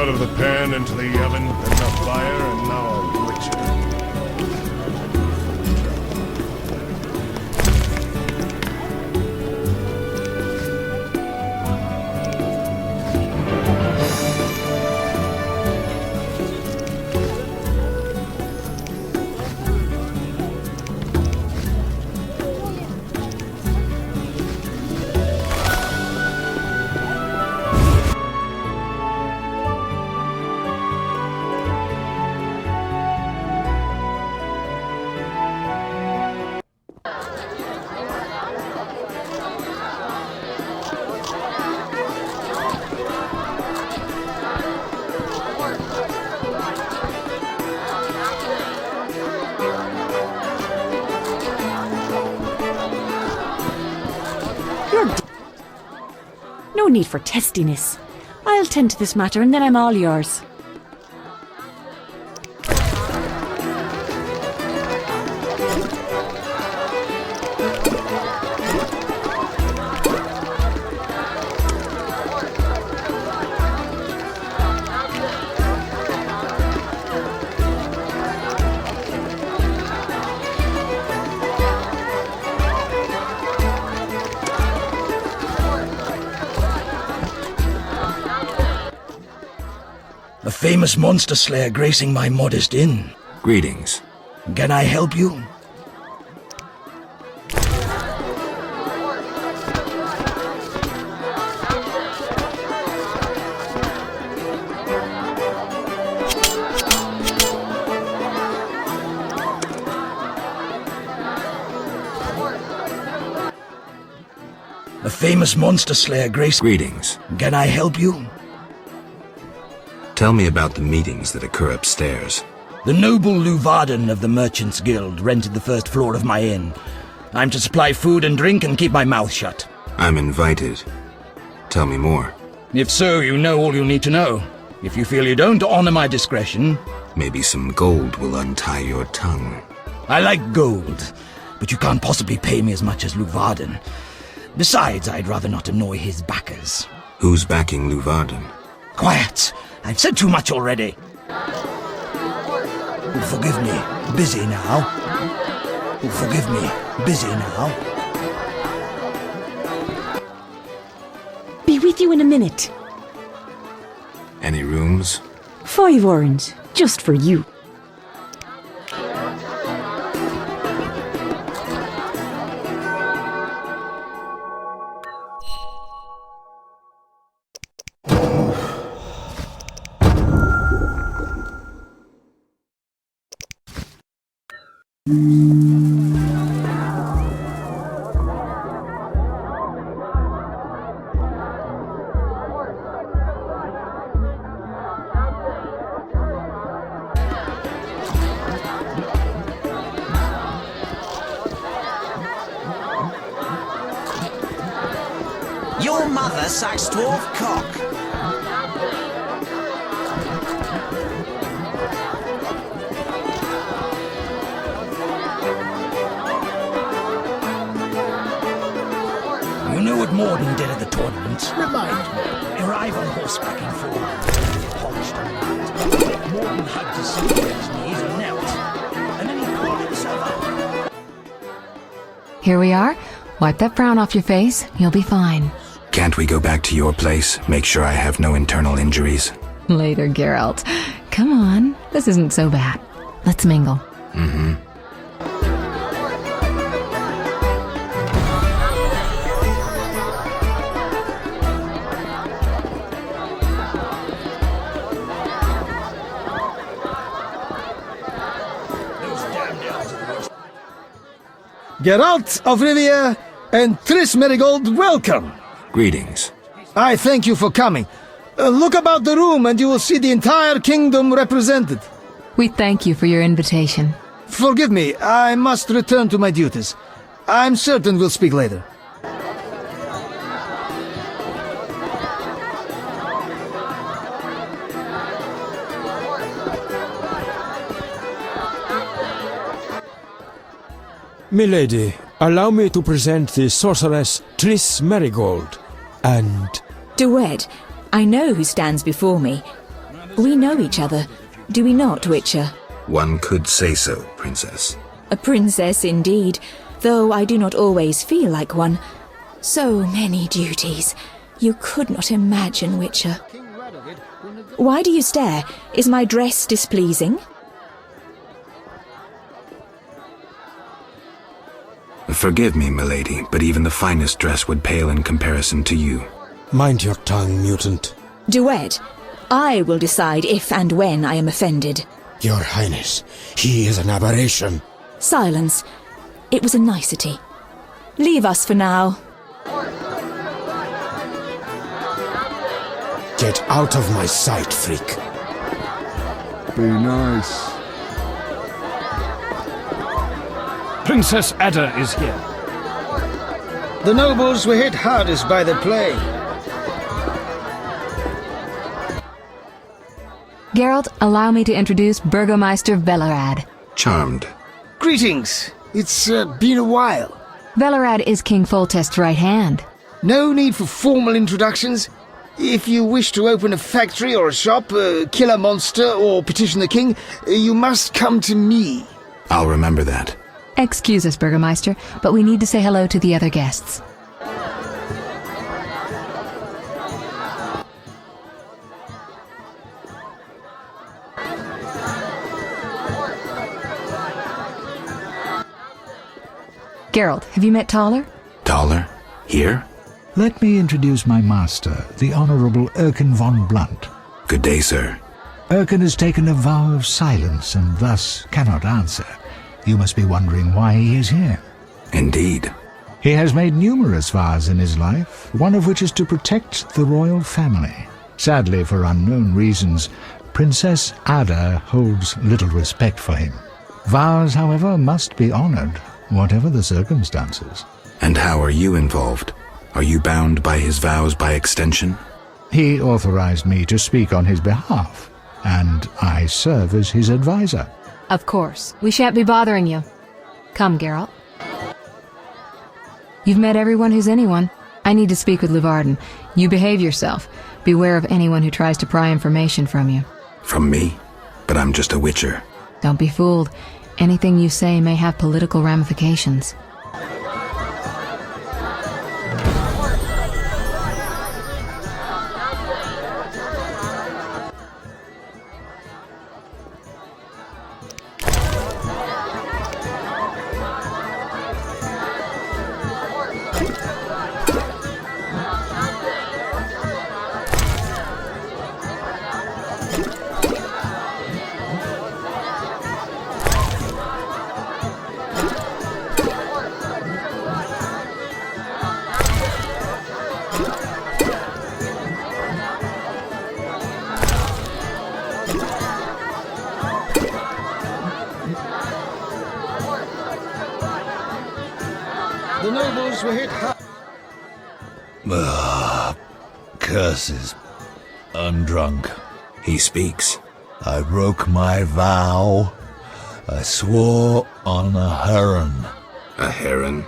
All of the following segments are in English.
out of the pan into the oven, then the fire, and now a witcher. No need for testiness. I'll tend to this matter and then I'm all yours. A famous monster slayer gracing my modest inn. Greetings. Can I help you? A famous monster slayer gracing... Greetings. Can I help you? Tell me about the meetings that occur upstairs. The noble Luvarden of the Merchants Guild rented the first floor of my inn. I'm to supply food and drink and keep my mouth shut. I'm invited. Tell me more. If so, you know all you need to know. If you feel you don't honor my discretion... Maybe some gold will untie your tongue. I like gold, but you can't possibly pay me as much as Luvarden. Besides, I'd rather not annoy his backers. Who's backing Luvarden? Quiet! I've said too much already. Forgive me. Busy now. Forgive me. Busy now. Be with you in a minute. Any rooms? 5 orange, just for you. Your mother sucks dwarf cock. You know what Morden did at the tournament? Remind me. Arrive on horseback in full polished and light. Morden hugged his sister's knees and knelt. And then he pulled himself up. Here we are. Wipe that frown off your face. You'll be fine. Can't we go back to your place? Make sure I have no internal injuries. Later, Geralt. Come on. This isn't so bad. Let's mingle. Mm-hmm. Geralt of Rivia and Triss Merigold, welcome! Greetings. I thank you for coming. Look about the room and you will see the entire kingdom represented. We thank you for your invitation. Forgive me, I must return to my duties. I'm certain we'll speak later. Milady, allow me to present the sorceress Triss Merigold, and... Duet, I know who stands before me. We know each other, do we not, Witcher? One could say so, Princess. A princess indeed, though I do not always feel like one. So many duties. You could not imagine, Witcher. Why do you stare? Is my dress displeasing? Forgive me, milady, but even the finest dress would pale in comparison to you. Mind your tongue, mutant. Duet, I will decide if and when I am offended. Your Highness, he is an aberration. Silence. It was a nicety. Leave us for now. Get out of my sight, freak. Be nice. Princess Ada is here. The nobles were hit hardest by the plague. Geralt, allow me to introduce Burgomeister Velerad. Charmed. Greetings. It's been a while. Velerad is King Foltest's right hand. No need for formal introductions. If you wish to open a factory or a shop, kill a monster, or petition the king, you must come to me. I'll remember that. Excuse us, Burgomeister, but we need to say hello to the other guests. Geralt, have you met Taller? Taller? Here? Let me introduce my master, the Honourable Erkin von Blunt. Good day, sir. Erkin has taken a vow of silence and thus cannot answer. You must be wondering why he is here. Indeed. He has made numerous vows in his life, one of which is to protect the royal family. Sadly, for unknown reasons, Princess Ada holds little respect for him. Vows, however, must be honoured, whatever the circumstances. And how are you involved? Are you bound by his vows by extension? He authorized me to speak on his behalf, and I serve as his advisor. Of course. We shan't be bothering you. Come, Geralt. You've met everyone who's anyone. I need to speak with Luvarden. You behave yourself. Beware of anyone who tries to pry information from you. From me? But I'm just a witcher. Don't be fooled. Anything you say may have political ramifications. The nobles were hit hard. Curses. I'm drunk. He speaks. I broke my vow. I swore on a heron. A heron?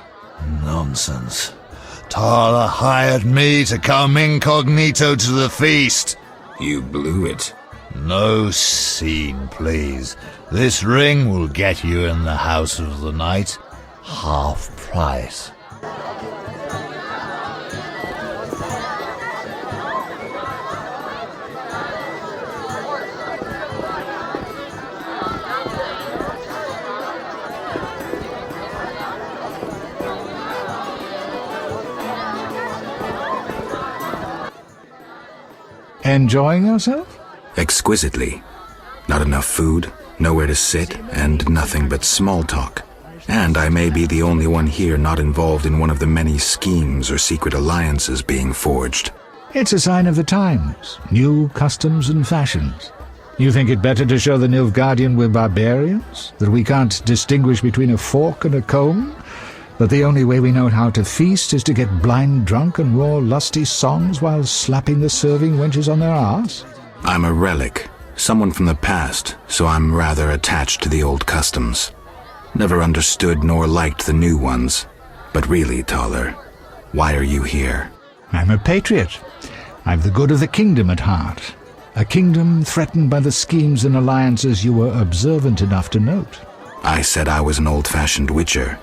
Nonsense. Tala hired me to come incognito to the feast. You blew it. No scene, please. This ring will get you in the house of the night. Half price. Enjoying yourself? Exquisitely. Not enough food, nowhere to sit, and nothing but small talk. And I may be the only one here not involved in one of the many schemes or secret alliances being forged. It's a sign of the times, new customs and fashions. You think it better to show the Nilfgaardian we're barbarians? That we can't distinguish between a fork and a comb? That the only way we know how to feast is to get blind drunk and roar lusty songs while slapping the serving wenches on their arse? I'm a relic, someone from the past, so I'm rather attached to the old customs. Never understood nor liked the new ones. But really, Taller, why are you here? I'm a patriot. I've the good of the kingdom at heart. A kingdom threatened by the schemes and alliances you were observant enough to note. I said I was an old-fashioned witcher.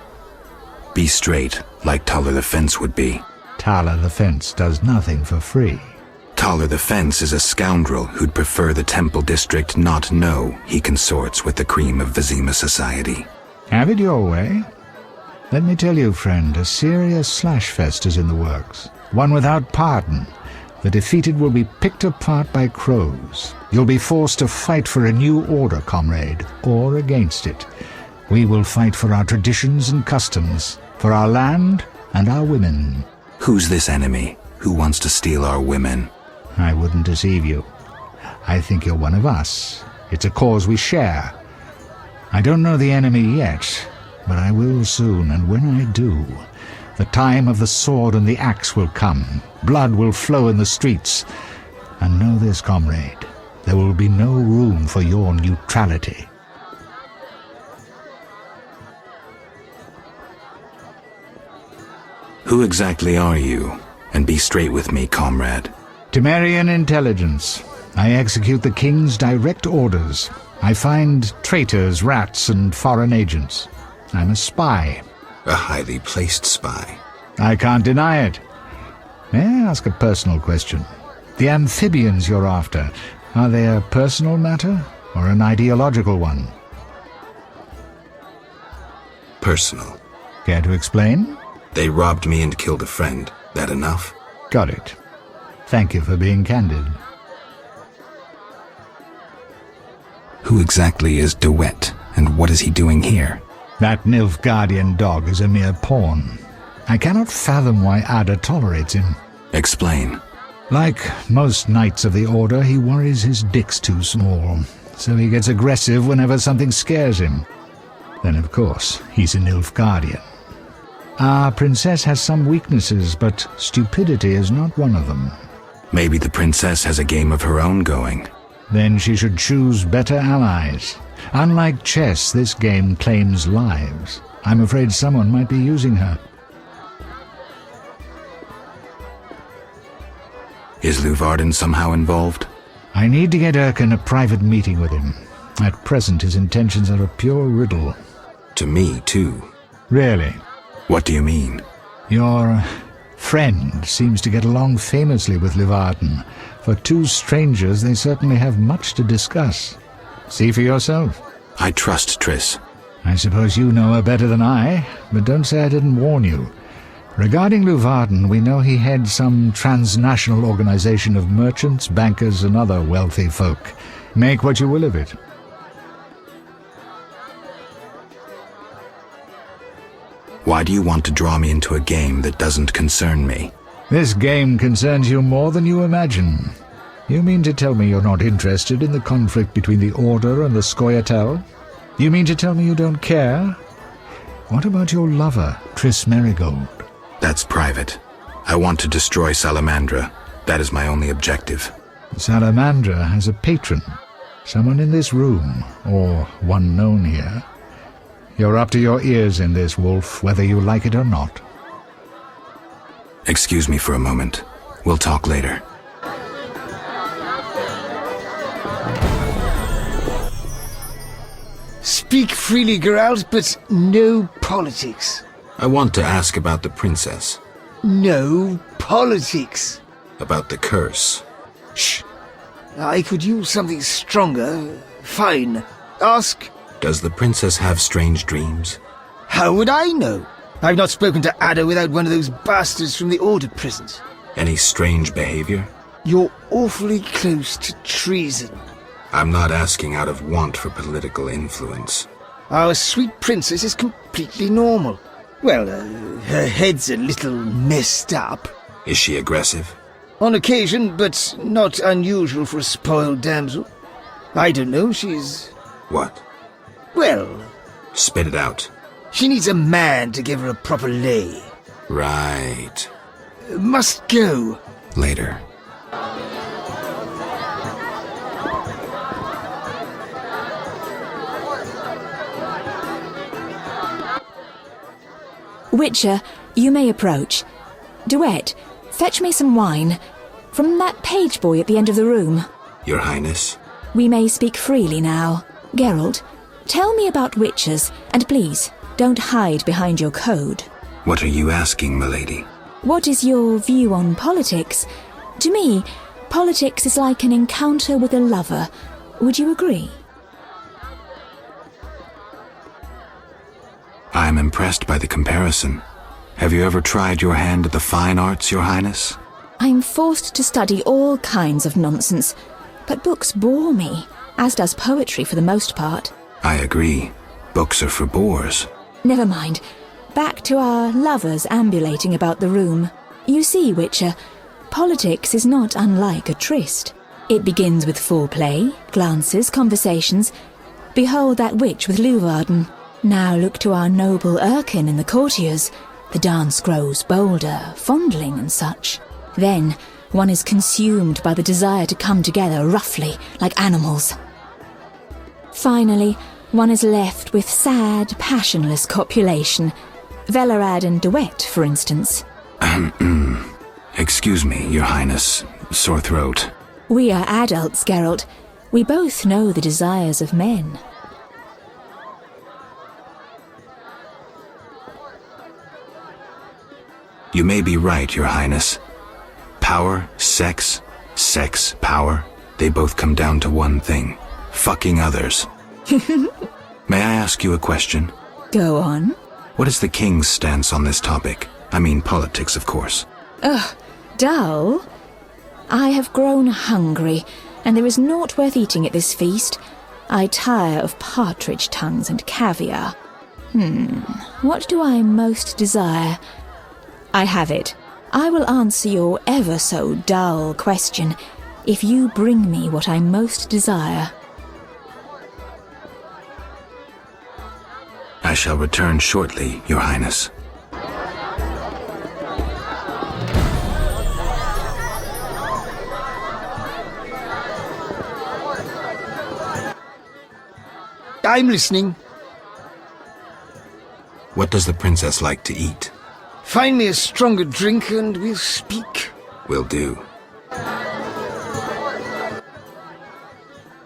Be straight, like Taller the Fence would be. Taller the Fence does nothing for free. Taller the Fence is a scoundrel who'd prefer the Temple District not know he consorts with the cream of Vizima society. Have it your way. Let me tell you, friend, a serious slashfest is in the works. One without pardon. The defeated will be picked apart by crows. You'll be forced to fight for a new order, comrade, or against it. We will fight for our traditions and customs, for our land and our women. Who's this enemy? Who wants to steal our women? I wouldn't deceive you. I think you're one of us. It's a cause we share. I don't know the enemy yet, but I will soon, and when I do, the time of the sword and the axe will come. Blood will flow in the streets. And know this, comrade, there will be no room for your neutrality. Who exactly are you? And be straight with me, comrade. Temerian intelligence. I execute the king's direct orders. I find traitors, rats, and foreign agents. I'm a spy. A highly placed spy. I can't deny it. May I ask a personal question? The amphibians you're after, are they a personal matter or an ideological one? Personal. Care to explain? They robbed me and killed a friend. That enough? Got it. Thank you for being candid. Who exactly is DeWitt, and what is he doing here? That Nilfgaardian dog is a mere pawn. I cannot fathom why Ada tolerates him. Explain. Like most knights of the Order, he worries his dick's too small, so he gets aggressive whenever something scares him. Then, of course, he's a Nilfgaardian. Our princess has some weaknesses, but stupidity is not one of them. Maybe the princess has a game of her own going. Then she should choose better allies. Unlike chess, this game claims lives. I'm afraid someone might be using her. Is Luvarden somehow involved? I need to get Erkin a private meeting with him. At present, his intentions are a pure riddle. To me, too. Really? What do you mean? Your friend seems to get along famously with Luvarden. For two strangers, they certainly have much to discuss. See for yourself. I trust Triss. I suppose you know her better than I, but don't say I didn't warn you. Regarding Luvarden, we know he heads some transnational organization of merchants, bankers, and other wealthy folk. Make what you will of it. Why do you want to draw me into a game that doesn't concern me? This game concerns you more than you imagine. You mean to tell me you're not interested in the conflict between the Order and the Scoia'tael? You mean to tell me you don't care? What about your lover, Triss Merigold? That's private. I want to destroy Salamandra. That is my only objective. Salamandra has a patron. Someone in this room, or one known here. You're up to your ears in this, Wolf, whether you like it or not. Excuse me for a moment. We'll talk later. Speak freely, Geralt, but no politics. I want to ask about the princess. No politics. About the curse. Shh. I could use something stronger. Fine. Ask. Does the princess have strange dreams? How would I know? I've not spoken to Ada without one of those bastards from the Order prisons. Any strange behavior? You're awfully close to treason. I'm not asking out of want for political influence. Our sweet princess is completely normal. Well, her head's a little messed up. Is she aggressive? On occasion, but not unusual for a spoiled damsel. I don't know, she's... What? Well... Spit it out. She needs a man to give her a proper lay. Right. Must go. Later. Witcher, you may approach. Duet, fetch me some wine. From that page boy at the end of the room. Your Highness. We may speak freely now. Geralt, tell me about witches, and please, don't hide behind your code. What are you asking, milady? What is your view on politics? To me, politics is like an encounter with a lover. Would you agree? I am impressed by the comparison. Have you ever tried your hand at the fine arts, Your Highness? I'm forced to study all kinds of nonsense, but books bore me, as does poetry for the most part. I agree. Books are for bores. Never mind. Back to our lovers ambulating about the room. You see, Witcher, politics is not unlike a tryst. It begins with foreplay, glances, conversations. Behold that witch with Leuwarden. Now look to our noble Erkin and the courtiers. The dance grows bolder, fondling and such. Then one is consumed by the desire to come together roughly, like animals. Finally, one is left with sad, passionless copulation. Velarad and Duet, for instance. Excuse me, Your Highness. Sore throat. We are adults, Geralt. We both know the desires of men. You may be right, Your Highness. Power, sex, power, they both come down to one thing. Fucking others. May I ask you a question? Go on. What is the king's stance on this topic? I mean politics, of course. Ugh, dull? I have grown hungry, and there is naught worth eating at this feast. I tire of partridge tongues and caviar. What do I most desire? I have it. I will answer your ever so dull question if you bring me what I most desire. I shall return shortly, Your Highness. I'm listening. What does the princess like to eat? Find me a stronger drink and we'll speak. Will do.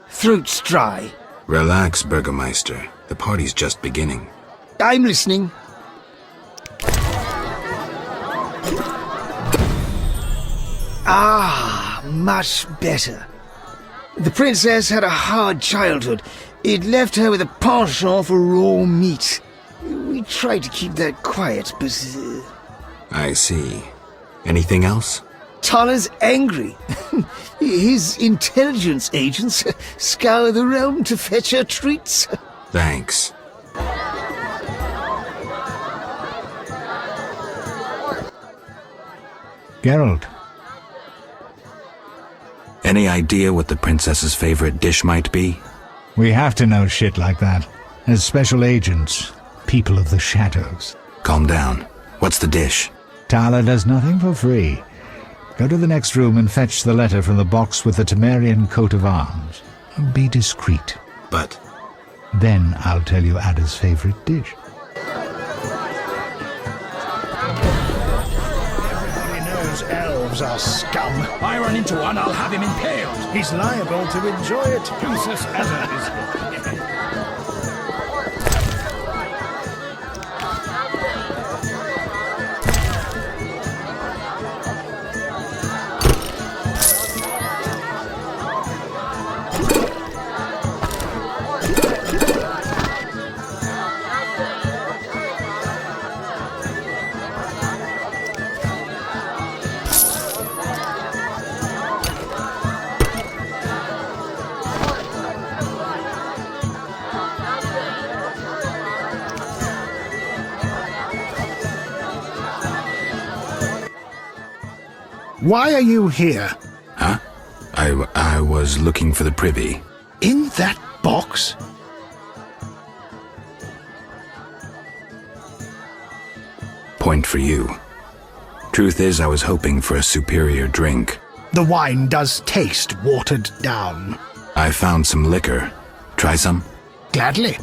Throat's dry. Relax, Burgermeister. The party's just beginning. I'm listening. Ah, much better. The princess had a hard childhood. It left her with a penchant for raw meat. We tried to keep that quiet, but... I see. Anything else? Tala's angry. His intelligence agents scour the realm to fetch her treats. Thanks. Geralt. Any idea what the princess's favorite dish might be? We have to know shit like that. As special agents, people of the shadows. Calm down. What's the dish? Tala does nothing for free. Go to the next room and fetch the letter from the box with the Temerian coat of arms. Be discreet. But... Then I'll tell you Ada's favorite dish. Everybody knows elves are scum. I run into one, I'll have him impaled. He's liable to enjoy it. Princess Ada is here. Why are you here? Huh? I was looking for the privy. In that box? Point for you. Truth is, I was hoping for a superior drink. The wine does taste watered down. I found some liquor. Try some? Gladly.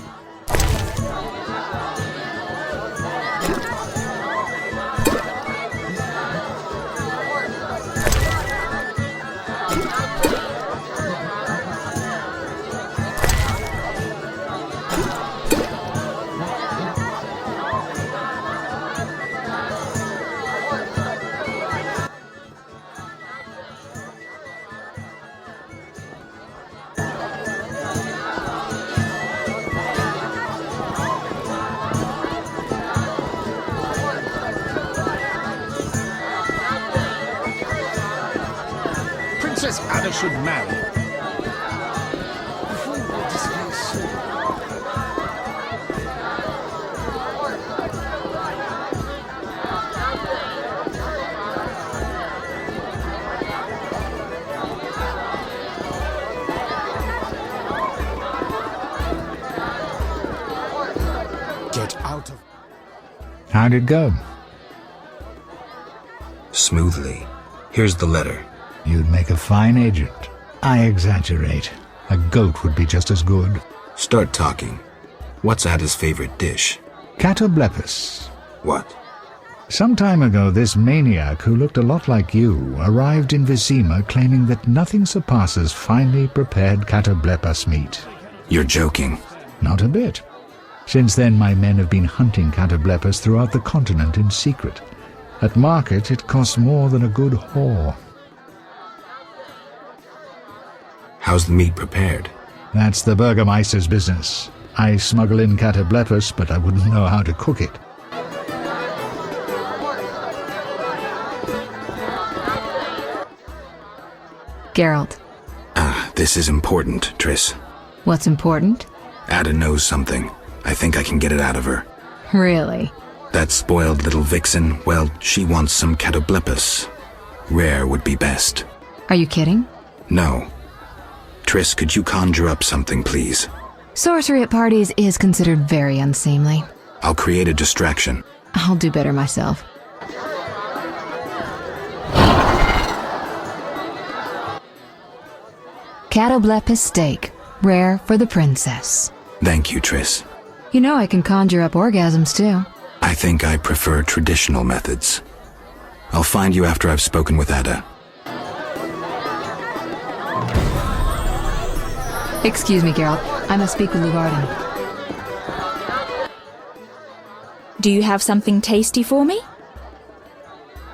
Princess Ada should marry. Get out of... How'd it go? Smoothly. Here's the letter. You'd make a fine agent. I exaggerate. A goat would be just as good. Start talking. What's Ada's favorite dish? Catoblepis. What? Some time ago, this maniac who looked a lot like you arrived in Vizima claiming that nothing surpasses finely prepared catoblepas meat. You're joking. Not a bit. Since then, my men have been hunting catoblepas throughout the continent in secret. At market, it costs more than a good whore. How's the meat prepared? That's the Burgermeister's business. I smuggle in catoblepas, but I wouldn't know how to cook it. Geralt. This is important, Triss. What's important? Ada knows something. I think I can get it out of her. Really? That spoiled little vixen, well, she wants some catoblepas. Rare would be best. Are you kidding? No. Triss, could you conjure up something, please? Sorcery at parties is considered very unseemly. I'll create a distraction. I'll do better myself. Catoblepis steak, rare for the princess. Thank you, Triss. You know I can conjure up orgasms too. I think I prefer traditional methods. I'll find you after I've spoken with Ada. Excuse me, Geralt. I must speak with Lugarden. Do you have something tasty for me?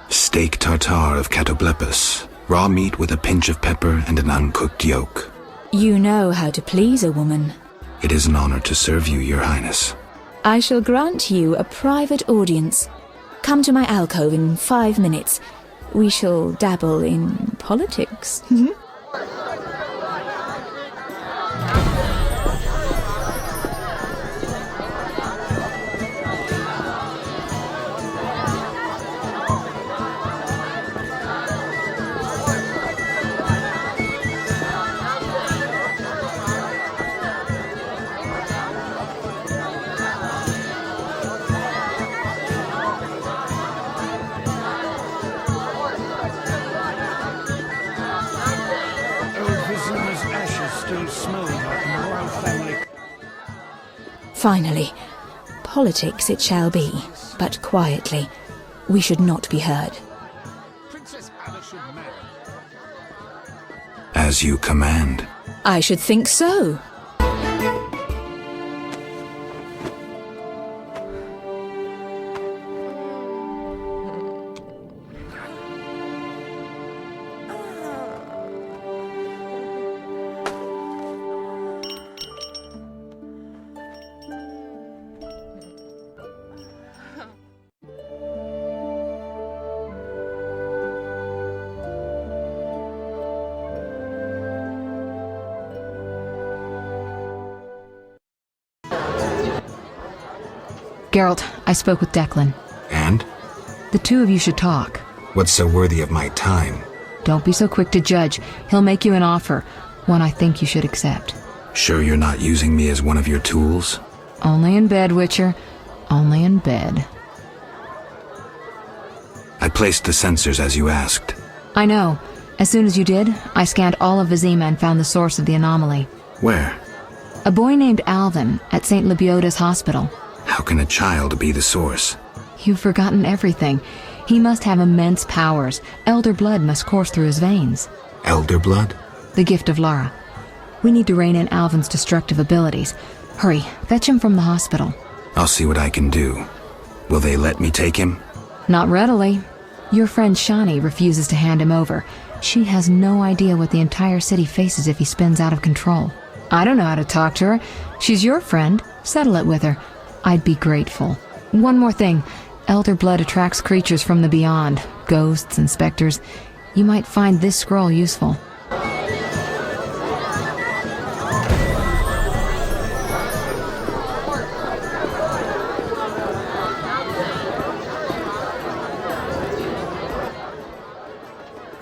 Steak tartare of catoblepas. Raw meat with a pinch of pepper and an uncooked yolk. You know how to please a woman. It is an honor to serve you, Your Highness. I shall grant you a private audience. Come to my alcove in 5 minutes. We shall dabble in politics. Finally, politics it shall be, but quietly. We should not be heard. Princess Ada should marry. As you command. I should think so. Geralt, I spoke with Declan. And? The two of you should talk. What's so worthy of my time? Don't be so quick to judge. He'll make you an offer, one I think you should accept. Sure you're not using me as one of your tools? Only in bed, Witcher. Only in bed. I placed the sensors as you asked. I know. As soon as you did, I scanned all of Vizima and found the source of the anomaly. Where? A boy named Alvin at St. Lebioda's hospital. How can a child be the source? You've forgotten everything. He must have immense powers. Elder blood must course through his veins. Elder blood? The gift of Lara. We need to rein in Alvin's destructive abilities. Hurry, fetch him from the hospital. I'll see what I can do. Will they let me take him? Not readily. Your friend Shani refuses to hand him over. She has no idea what the entire city faces if he spins out of control. I don't know how to talk to her. She's your friend. Settle it with her. I'd be grateful. One more thing. Elder blood attracts creatures from the beyond. Ghosts and specters. You might find this scroll useful.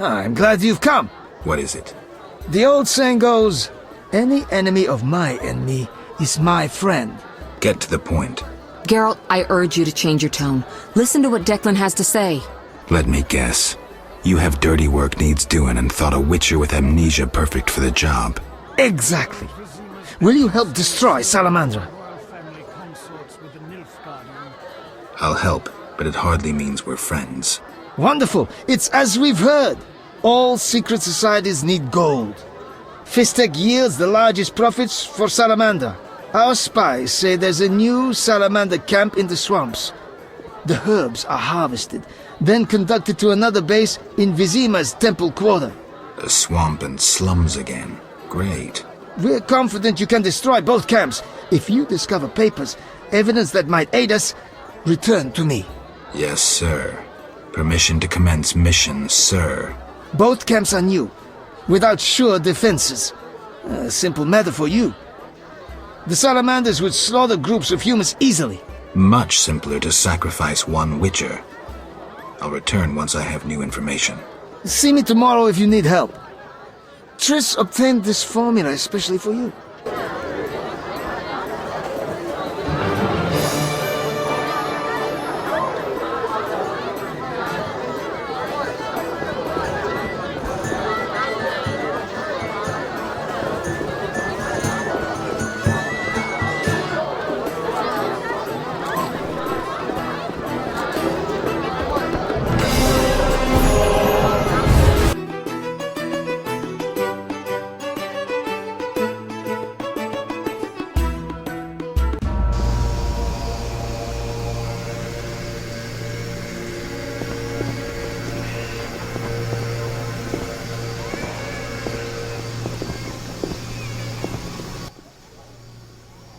I'm glad you've come. What is it? The old saying goes, any enemy of my enemy is my friend. Get to the point. Geralt, I urge you to change your tone. Listen to what Declan has to say. Let me guess. You have dirty work needs doing and thought a witcher with amnesia perfect for the job. Exactly. Will you help destroy Salamandra? I'll help, but it hardly means we're friends. Wonderful. It's as we've heard. All secret societies need gold. Fistek yields the largest profits for Salamander. Our spies say there's a new Salamander camp in the swamps. The herbs are harvested, then conducted to another base in Vizima's temple quarter. A swamp and slums again. Great. We're confident you can destroy both camps. If you discover papers, evidence that might aid us, return to me. Yes, sir. Permission to commence mission, sir. Both camps are new, without sure defenses. A simple matter for you. The Salamanders would slaughter groups of humans easily. Much simpler to sacrifice one witcher. I'll return once I have new information. See me tomorrow if you need help. Triss obtained this formula especially for you.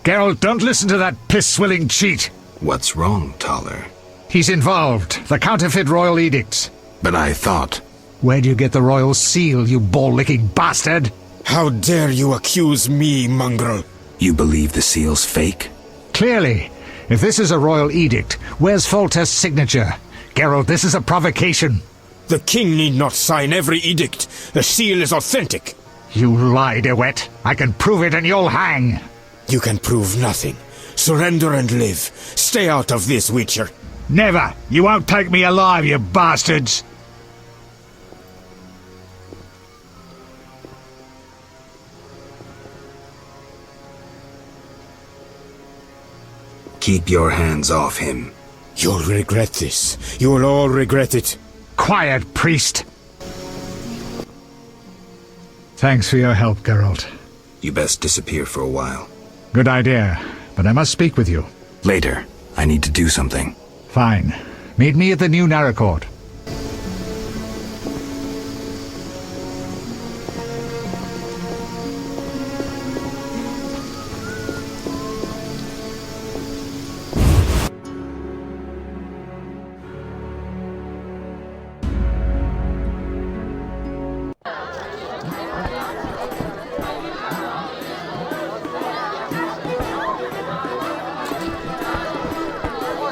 Geralt, don't listen to that piss-swilling cheat. What's wrong, Taller? He's involved. The counterfeit royal edicts. But I thought... Where'd you get the royal seal, you ball-licking bastard? How dare you accuse me, mongrel? You believe the seal's fake? Clearly. If this is a royal edict, where's Foltest's signature? Geralt, this is a provocation. The king need not sign every edict. The seal is authentic. You lie, DeWitt. I can prove it and you'll hang. You can prove nothing. Surrender and live. Stay out of this, Witcher. Never! You won't take me alive, you bastards! Keep your hands off him. You'll regret this. You'll all regret it. Quiet, priest! Thanks for your help, Geralt. You best disappear for a while. Good idea, but I must speak with you. Later. I need to do something. Fine. Meet me at the new Narracourt.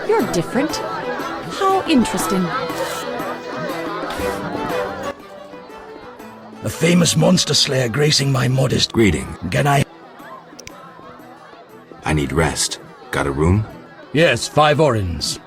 You're different. How interesting. A famous monster slayer gracing my modest... Greeting. Can I... I need rest. Got a room? Yes, 5 orins.